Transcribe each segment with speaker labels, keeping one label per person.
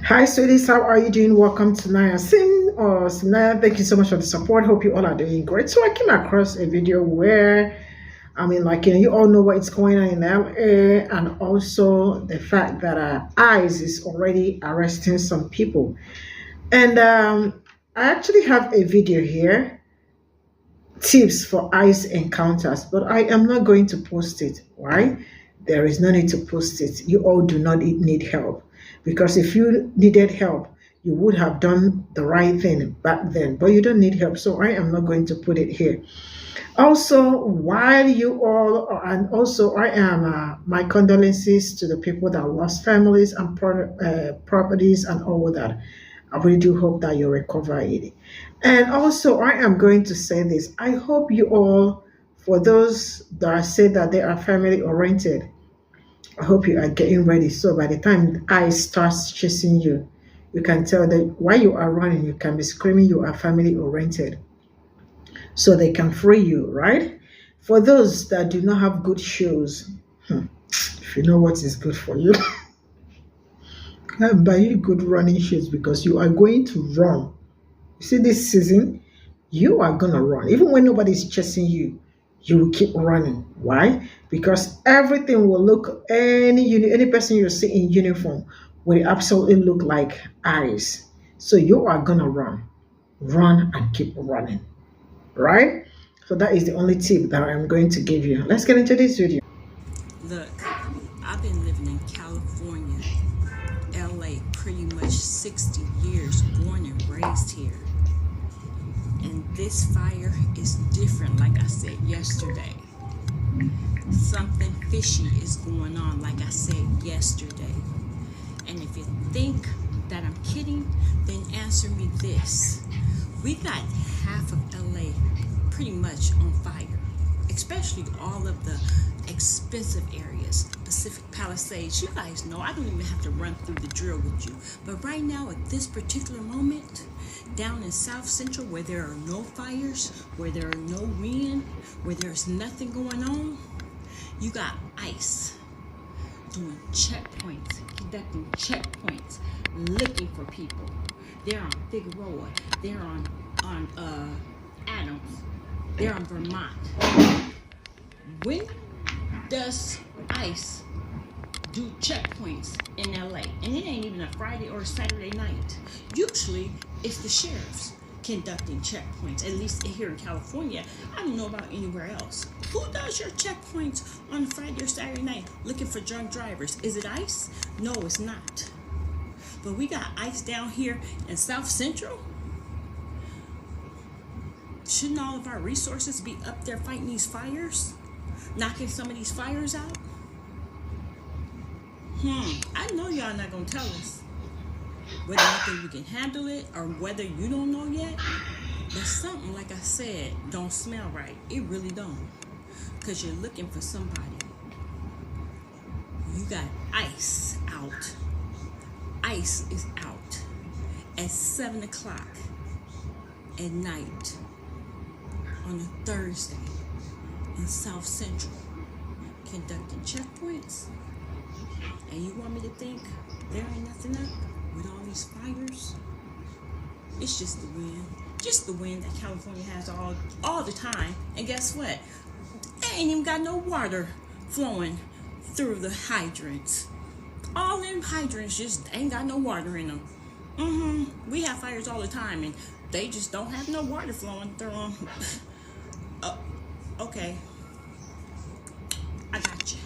Speaker 1: Hi, sweeties. How are you doing? Welcome to Naya Sim or Simnaya. Thank you so much for the support. Hope you all are doing great. So I came across a video where, you all know what's going on in LA, and also the fact that ICE is already arresting some people. And I actually have a video here, tips for ICE encounters, but I am not going to post it. Why? There is no need to post it. You all do not need help, because if you needed help, you would have done the right thing back then, but you don't need help, so I am not going to put it here. Also, while you all, and also I am, my condolences to the people that lost families and properties and all that. I really do hope that you recover it. And also, I am going to say this. I hope you all, for those that say that they are family oriented, I hope you are getting ready. So by the time I starts chasing you, you can tell that while you are running, you can be screaming you are family oriented, so they can free you, right? For those that do not have good shoes, if you know what is good for you, buy you good running shoes, because you are going to run. You see, this season, you are gonna run. Even when nobody's chasing you, you will keep running. Why? Because everything will look, any person you see in uniform will absolutely look like eyes. So you are gonna run. Run and keep running. Right? So that is the only tip that I'm going to give you. Let's get into this video.
Speaker 2: Look, I've been living in California, LA, pretty much 60 years, born and raised here. And this fire is different, like I said yesterday. Something fishy is going on, like I said yesterday. And if you think that I'm kidding, then answer me this. We got half of LA pretty much on fire, especially all of the expensive areas, Pacific Palisades. You guys know I don't even have to run through the drill with you. But right now, at this particular moment, down in South Central, where there are no fires, where there are no wind, where there's nothing going on, you got ICE doing checkpoints, conducting checkpoints, looking for people. They're on Figueroa, they're on Adams, they're on Vermont. When does ICE do checkpoints in LA? And it ain't even a Friday or a Saturday night. Usually it's the sheriffs conducting checkpoints, at least here in California. I don't know about anywhere else. Who does your checkpoints on Friday or Saturday night looking for drunk drivers? Is it ICE? No, it's not. But we got ICE down here in South Central. Shouldn't all of our resources be up there fighting these fires? Knocking some of these fires out? I know y'all not gonna tell us whether you think we can handle it or whether you don't know yet. But something, like I said, don't smell right. It really don't. Because you're looking for somebody. You got ICE out. ICE is out at 7 o'clock at night on a Thursday in South Central, conducting checkpoints. And you want me to think there ain't nothing up with all these fires? It's just the wind. Just the wind that California has all the time. And guess what? They ain't even got no water flowing through the hydrants. All them hydrants just ain't got no water in them. We have fires all the time, and they just don't have no water flowing through them. Okay. I got you.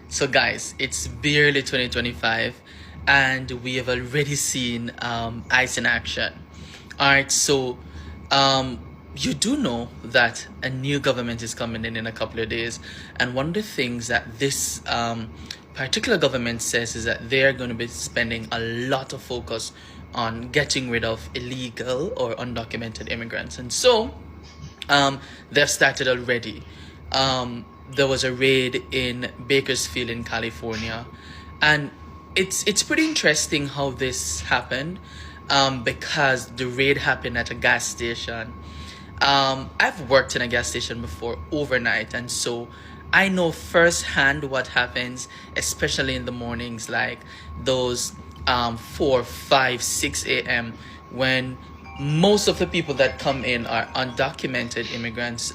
Speaker 3: So guys, it's barely 2025 and we have already seen ICE in action. Alright, so you do know that a new government is coming in a couple of days, and one of the things that this particular government says is that they're going to be spending a lot of focus on getting rid of illegal or undocumented immigrants. And so they've started already. There was a raid in Bakersfield in California, and it's pretty interesting how this happened, because the raid happened at a gas station. I've worked in a gas station before overnight, and so I know firsthand what happens, especially in the mornings, like those 4, 5, 6 a.m. when most of the people that come in are undocumented immigrants,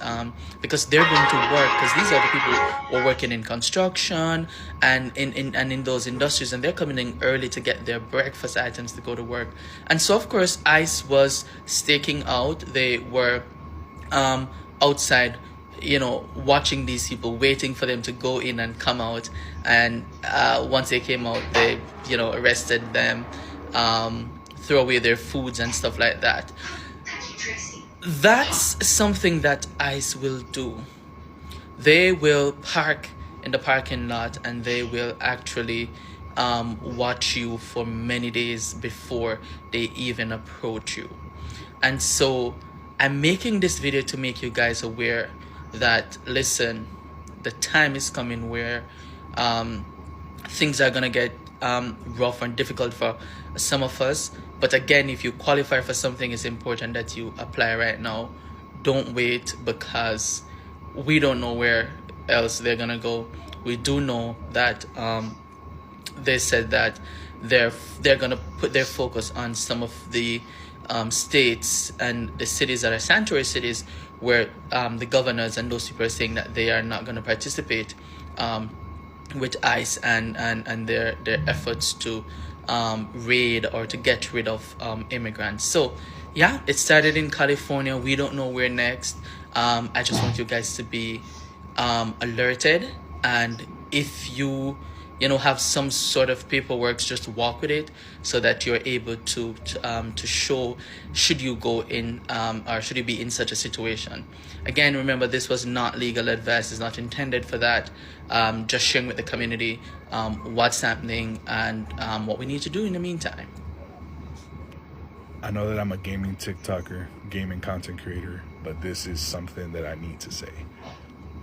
Speaker 3: because they're going to work, because these are the people who are working in construction and in those industries, and they're coming in early to get their breakfast items to go to work. And so of course ICE was staking out. They were outside, watching these people, waiting for them to go in and come out. And once they came out, they, arrested them, throw away their foods and stuff like that. That's something that ICE will do. They will park in the parking lot and they will actually watch you for many days before they even approach you. And so I'm making this video to make you guys aware that, listen, the time is coming where things are gonna get rough and difficult for some of us. But again, if you qualify for something, it's important that you apply right now. Don't wait, because we don't know where else they're gonna go. We do know that they said that they're gonna put their focus on some of the states and the cities that are sanctuary cities, where the governors and those people are saying that they are not going to participate with ICE and their efforts to raid or to get rid of immigrants. So yeah, it started in California. We don't know where next. I just want you guys to be alerted, and if you have some sort of paperwork, just walk with it so that you're able to show, should you go in or should you be in such a situation. Again, remember, this was not legal advice. It's not intended for that. Just sharing with the community what's happening and what we need to do in the meantime.
Speaker 4: I know that I'm a gaming TikToker, gaming content creator, but this is something that I need to say.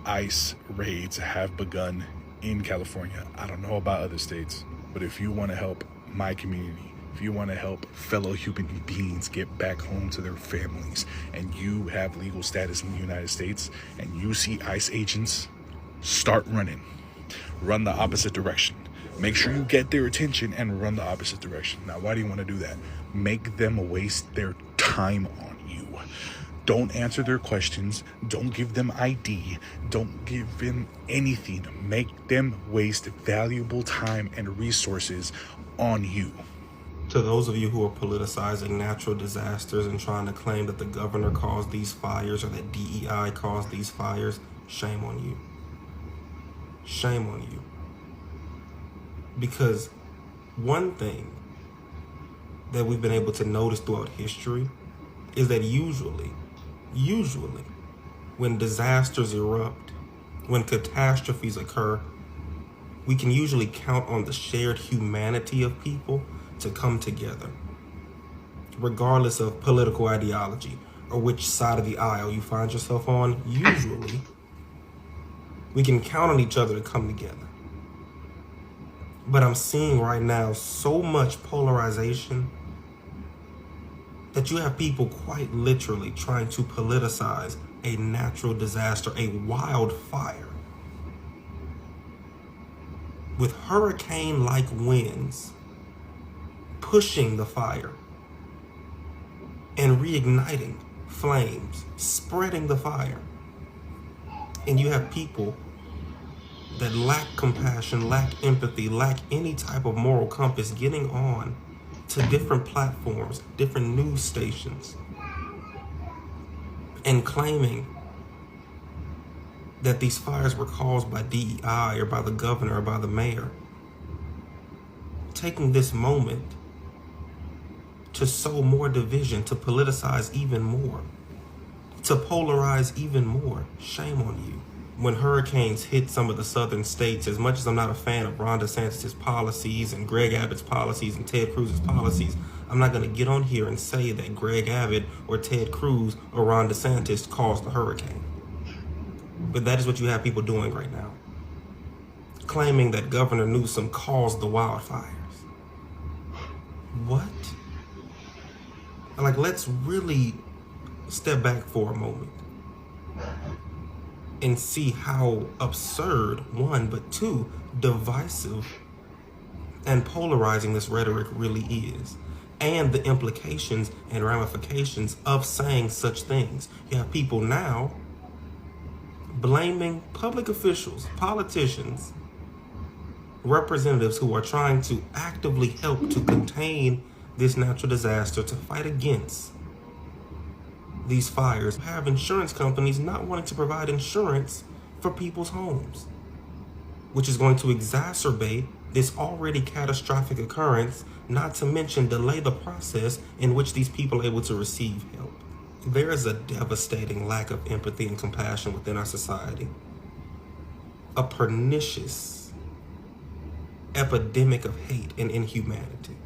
Speaker 4: ICE raids have begun in California. I don't know about other states, but if you want to help my community, if you want to help fellow human beings get back home to their families, and you have legal status in the United States and you see ICE agents, start running. Run the opposite direction. Make sure you get their attention and run the opposite direction. Now, why do you want to do that? Make them waste their time on you. Don't answer their questions. Don't give them ID. Don't give them anything. Make them waste valuable time and resources on you.
Speaker 5: To those of you who are politicizing natural disasters and trying to claim that the governor caused these fires or that DEI caused these fires, shame on you. Shame on you. Because one thing that we've been able to notice throughout history is that usually, when disasters erupt, when catastrophes occur, we can usually count on the shared humanity of people to come together, regardless of political ideology or which side of the aisle you find yourself on. Usually, we can count on each other to come together. But I'm seeing right now so much polarization that you have people quite literally trying to politicize a natural disaster, a wildfire, with hurricane-like winds pushing the fire and reigniting flames, spreading the fire. And you have people that lack compassion, lack empathy, lack any type of moral compass getting on to different platforms, different news stations, and claiming that these fires were caused by DEI or by the governor or by the mayor. Taking this moment to sow more division, to politicize even more, to polarize even more. Shame on you. When hurricanes hit some of the southern states, as much as I'm not a fan of Ron DeSantis' policies and Greg Abbott's policies and Ted Cruz's policies, I'm not going to get on here and say that Greg Abbott or Ted Cruz or Ron DeSantis caused the hurricane. But that is what you have people doing right now, claiming that Governor Newsom caused the wildfires. What? Like, let's really step back for a moment. and see how absurd, one, but two, divisive and polarizing this rhetoric really is, and the implications and ramifications of saying such things. You have people now blaming public officials, politicians, representatives who are trying to actively help to contain this natural disaster, to fight against these fires, have insurance companies not wanting to provide insurance for people's homes, which is going to exacerbate this already catastrophic occurrence, not to mention delay the process in which these people are able to receive help. There is a devastating lack of empathy and compassion within our society, a pernicious epidemic of hate and inhumanity.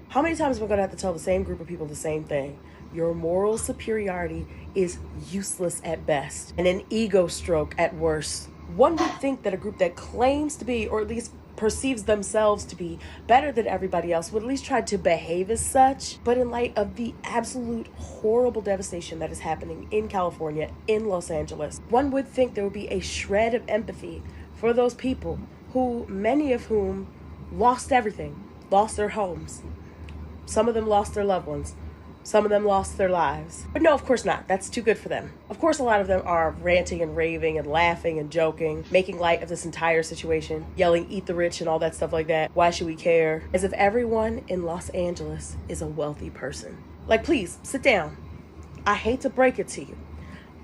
Speaker 6: How many times am I going to have to tell the same group of people the same thing? Your moral superiority is useless at best and an ego stroke at worst. One would think that a group that claims to be, or at least perceives themselves to be, better than everybody else would at least try to behave as such. But in light of the absolute horrible devastation that is happening in California, in Los Angeles, one would think there would be a shred of empathy for those people who, many of whom lost everything, lost their homes. Some of them lost their loved ones. Some of them lost their lives. But no, of course not. That's too good for them. Of course, a lot of them are ranting and raving and laughing and joking, making light of this entire situation, yelling, "Eat the rich," and all that stuff like that. Why should we care? As if everyone in Los Angeles is a wealthy person. Like, please, sit down. I hate to break it to you,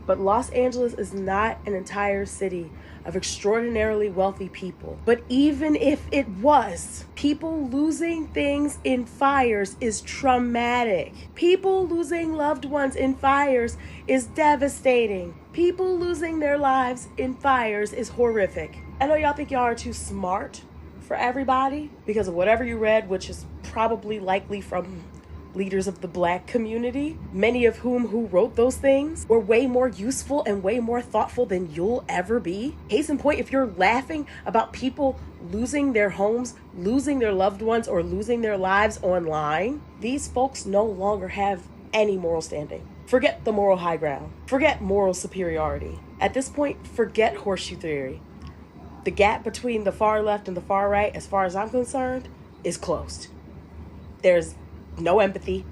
Speaker 6: but Los Angeles is not an entire city of extraordinarily wealthy people. But even if it was, people losing things in fires is traumatic. People losing loved ones in fires is devastating. People losing their lives in fires is horrific. I know y'all think y'all are too smart for everybody because of whatever you read, which is probably likely from leaders of the Black community, many of who wrote those things were way more useful and way more thoughtful than you'll ever be. Case in point, if you're laughing about people losing their homes, losing their loved ones, or losing their lives online, these folks no longer have any moral standing. Forget the moral high ground. Forget moral superiority. At this point, forget horseshoe theory. The gap between the far left and the far right, as far as I'm concerned, is closed. There's no empathy,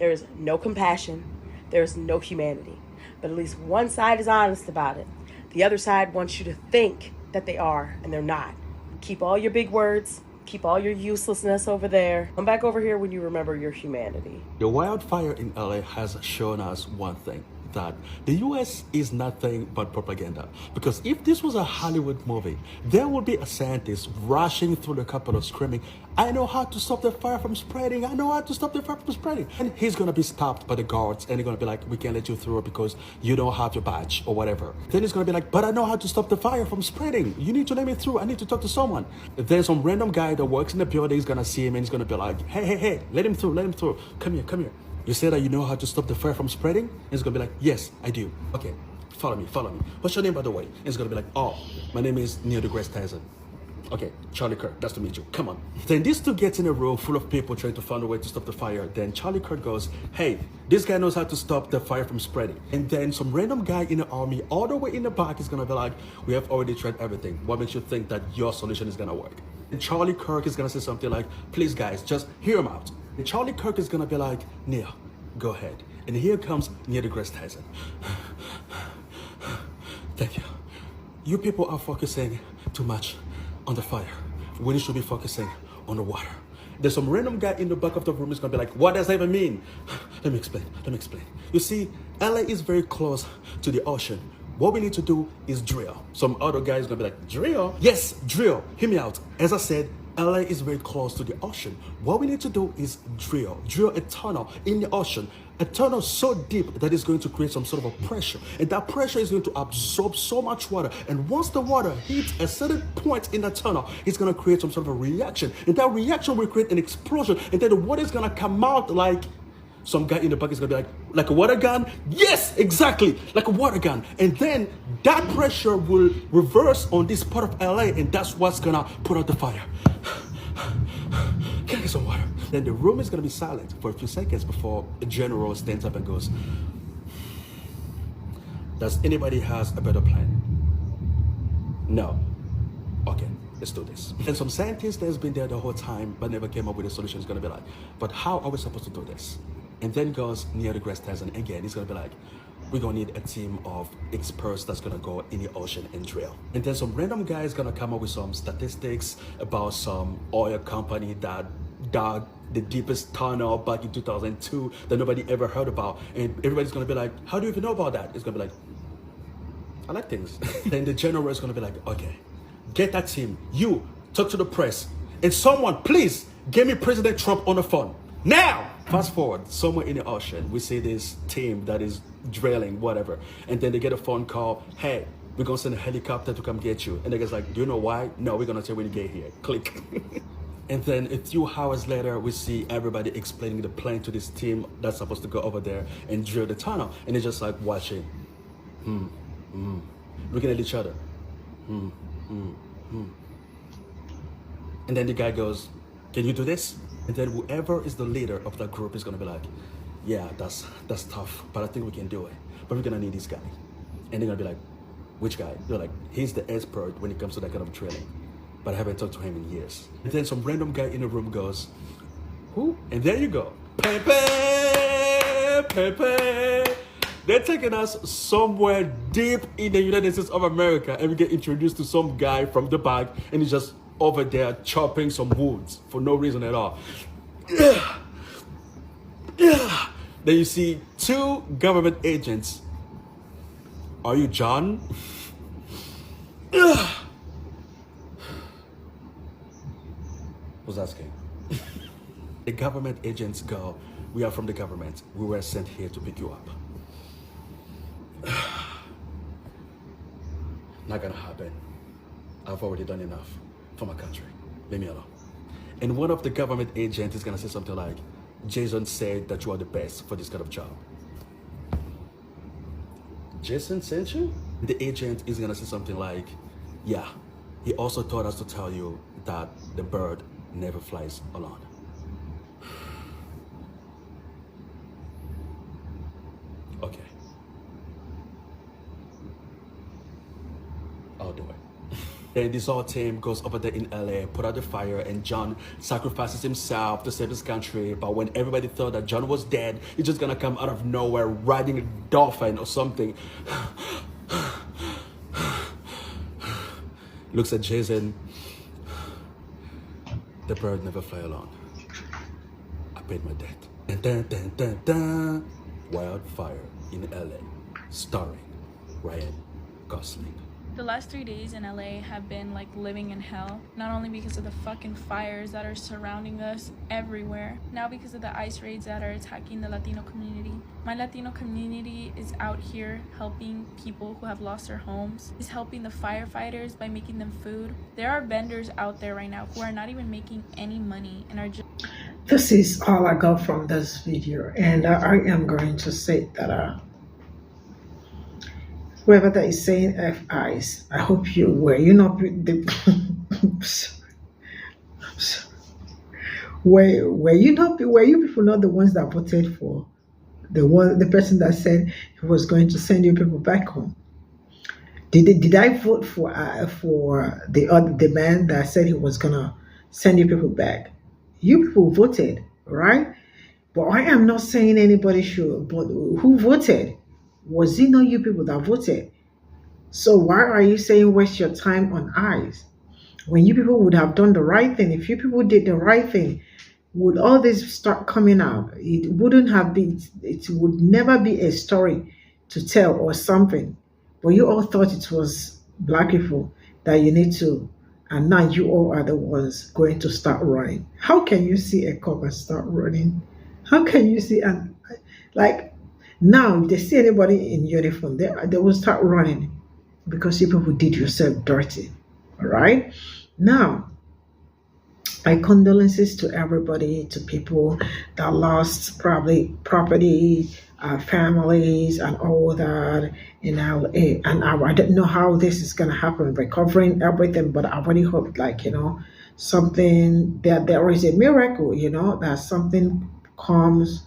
Speaker 6: there is no compassion, there is no humanity. But at least one side is honest about it. The other side wants you to think that they are, and they're not. Keep all your big words, keep all your uselessness over there. Come back over here when you remember your humanity.
Speaker 7: The wildfire in LA has shown us one thing, that the US is nothing but propaganda. Because if this was a Hollywood movie, there would be a scientist rushing through the Capitol screaming, "I know how to stop the fire from spreading, I know how to stop the fire from spreading." And he's gonna be stopped by the guards and they're gonna be like, "We can't let you through because you don't have your badge," or whatever. Then he's gonna be like, "But I know how to stop the fire from spreading. You need to let me through, I need to talk to someone." Then some random guy that works in the building is gonna see him and he's gonna be like, hey, let him through, come here. You say that you know how to stop the fire from spreading? And he's gonna be like, "Yes, I do." "Okay, follow me. What's your name, by the way?" And he's gonna be like, "Oh, my name is Neil deGrasse Tyson." "Okay, Charlie Kirk, nice to meet you. Come on." Then these two get in a room full of people trying to find a way to stop the fire. Then Charlie Kirk goes, "Hey, this guy knows how to stop the fire from spreading." And then some random guy in the army all the way in the back is gonna be like, "We have already tried everything. What makes you think that your solution is gonna work?" And Charlie Kirk is gonna say something like, "Please guys, just hear him out." And Charlie Kirk is gonna be like, "Neil, go ahead." And here comes Neil deGrasse Tyson. "Thank you. You people are focusing too much on the fire. We should be focusing on the water." There's some random guy in the back of the room is gonna be like, "What does that even mean?" Let me explain. You see, LA is very close to the ocean. What we need to do is drill. Some other guy is gonna be like, "Drill?" "Yes, drill. Hear me out. As I said, LA is very close to the ocean. What we need to do is drill a tunnel in the ocean. A tunnel so deep that it's going to create some sort of a pressure. And that pressure is going to absorb so much water. And once the water hits a certain point in the tunnel, it's going to create some sort of a reaction. And that reaction will create an explosion. And then the water is going to come out like..." Some guy in the back is gonna be like a water gun? "Yes, exactly, like a water gun." And then that pressure will reverse on this part of LA, and that's what's gonna put out the fire. Can I get some water? Then the room is gonna be silent for a few seconds before a general stands up and goes, Does anybody has a better plan? No. Okay, let's do this. And some scientist that's been there the whole time but never came up with a solution is gonna be like, but how are we supposed to do this? And then goes Neil deGrasse Tyson again. He's gonna be like, we're gonna need a team of experts that's gonna go in the ocean and drill. And then some random guy is gonna come up with some statistics about some oil company that dug the deepest tunnel back in 2002 that nobody ever heard about. And everybody's gonna be like, how do you even know about that? It's gonna be like, I like things. Then the general is gonna be like, okay, get that team. You talk to the press, and someone please get me President Trump on the phone now. Fast forward, somewhere in the ocean, we see this team that is drilling, whatever, and then they get a phone call. Hey, we're gonna send a helicopter to come get you. And the guy's like, do you know why? No, we're gonna tell you when you get here. Click. And then a few hours later, we see everybody explaining the plan to this team that's supposed to go over there and drill the tunnel, and they're just like watching, looking at each other. And then the guy goes, can you do this? And then whoever is the leader of that group is gonna be like, yeah, that's tough, but I think we can do it. But we're gonna need this guy. And they're gonna be like, which guy? They're like, he's the expert when it comes to that kind of drilling, but I haven't talked to him in years. And then some random guy in the room goes, who? And there you go. Pepe, Pepe. They're taking us somewhere deep in the United States of America, and we get introduced to some guy from the back, and he's just over there chopping some woods for no reason at all. Then you see two government agents. Are you John? Who's asking? The government agents go, we are from the government. We were sent here to pick you up. Not gonna happen. I've already done enough for my country. Leave me alone. And one of the government agents is gonna say something like, Jason said that you are the best for this kind of job. Jason sent you? The agent is gonna say something like, yeah, he also told us to tell you that the bird never flies alone. Okay. I'll do it. Then this whole team goes over there in LA, put out the fire, and John sacrifices himself to save his country. But when everybody thought that John was dead, he's just gonna come out of nowhere riding a dolphin or something. Looks at Jason. The bird never fly alone. I paid my debt. Dun, dun, dun, dun, dun. Wildfire in LA, starring Ryan Gosling.
Speaker 8: The last 3 days in LA have been like living in hell, not only because of the fucking fires that are surrounding us everywhere, now because of the ICE raids that are attacking the Latino community. My Latino community is out here helping people who have lost their homes, is helping the firefighters by making them food. There are vendors out there right now who are not even making any money and are just...
Speaker 1: This is all I got from this video, and I am going to say that whoever that is saying FIs, I hope you were you not the were you people not the ones that voted for the person that said he was going to send you people back home? Did I vote for the man that said he was gonna send you people back? You people voted, right? But I am not saying anybody should, but who voted? Was it not you people that voted? So why are you saying waste your time on ICE when you people would have done the right thing? If you people did the right thing, would all this start coming out? It wouldn't have been, it would never be a story to tell or something. But you all thought it was black people that you need to, and now you all are the ones going to start running. How can you see a cop and start running? How can you see, and like, now if they see anybody in uniform, they will start running because you people did yourself dirty. All right? Now, my condolences to everybody, to people that lost probably property, families, and all that in LA. And I don't know how this is going to happen, recovering everything, but I really hope, like, something, that there is a miracle, that something comes,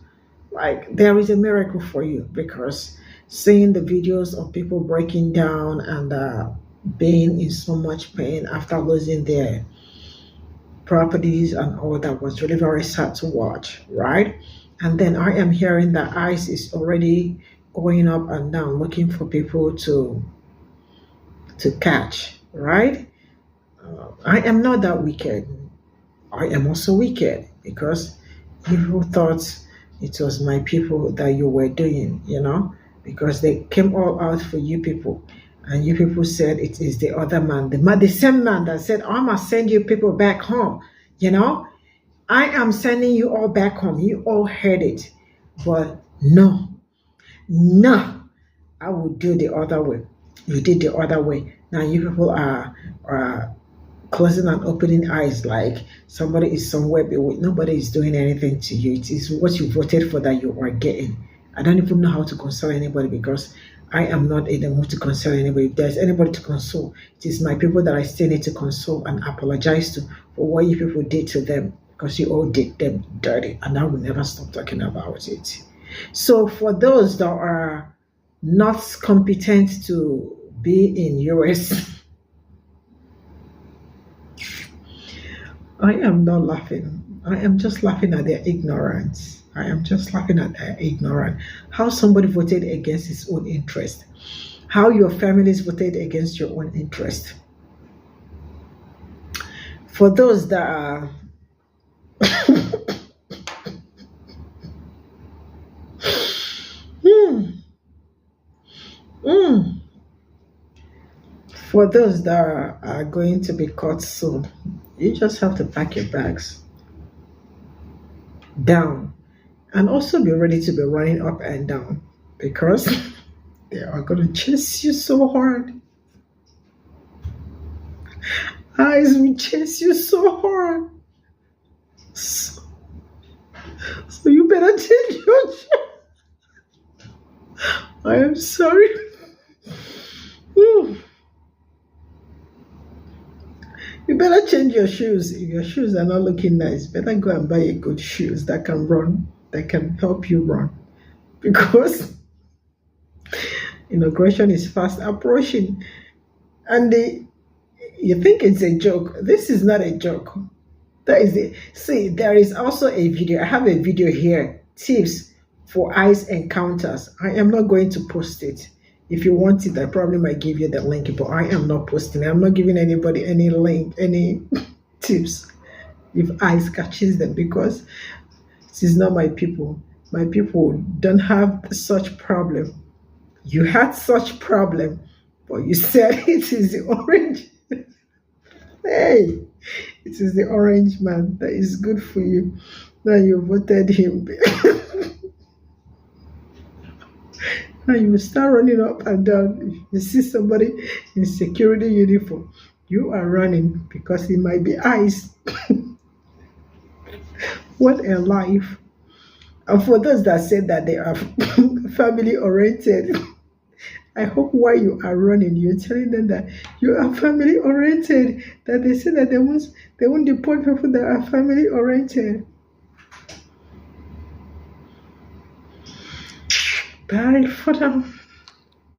Speaker 1: like there is a miracle for you, because seeing the videos of people breaking down and being in so much pain after losing their properties and all that was really very sad to watch, right? And then I am hearing that ICE is already going up and down looking for people to catch, right? I am not that wicked. I am also wicked because you thought it was my people that you were doing, because they came all out for you people. And you people said it is the other man, the same man that said, I must send you people back home. I am sending you all back home. You all heard it. But no, I will do the other way. You did the other way. Now you people are closing and opening eyes like somebody is somewhere, but nobody is doing anything to you. It is what you voted for that you are getting. I don't even know how to console anybody because I am not in the mood to console anybody. If there's anybody to console, it is my people that I still need to console and apologize to for what you people did to them, because you all did them dirty, and I will never stop talking about it. So for those that are not competent to be in US, I am not laughing. I am just laughing at their ignorance. I am just laughing at their ignorance. How somebody voted against his own interest. How your families voted against your own interest. For those that are for those that are going to be caught soon, you just have to pack your bags down and also be ready to be running up and down, because they are going to chase you so hard. Eyes will chase you so hard. So you better change your shirt. I am sorry. You better change your shoes. If your shoes are not looking nice, better go and buy a good shoes that can run, that can help you run. Because inauguration is fast approaching. And you think it's a joke. This is not a joke. That is it. See, there is also a video. I have a video here. Tips for ICE encounters. I am not going to post it. If you want it, I probably might give you the link, but I am not posting it. I'm not giving anybody any link, any tips if ICE catches them, because this is not my people. My people don't have such problem. You had such problem, but you said it is the orange. Hey, it is the orange man that is good for you. Now you voted him. Now you will start running up and down. If you see somebody in security uniform, you are running because it might be ICE. What a life. And for those that said that they are family oriented, I hope while you are running, you're telling them that you are family oriented. That they say that they won't deport people that are family oriented. Bye for now.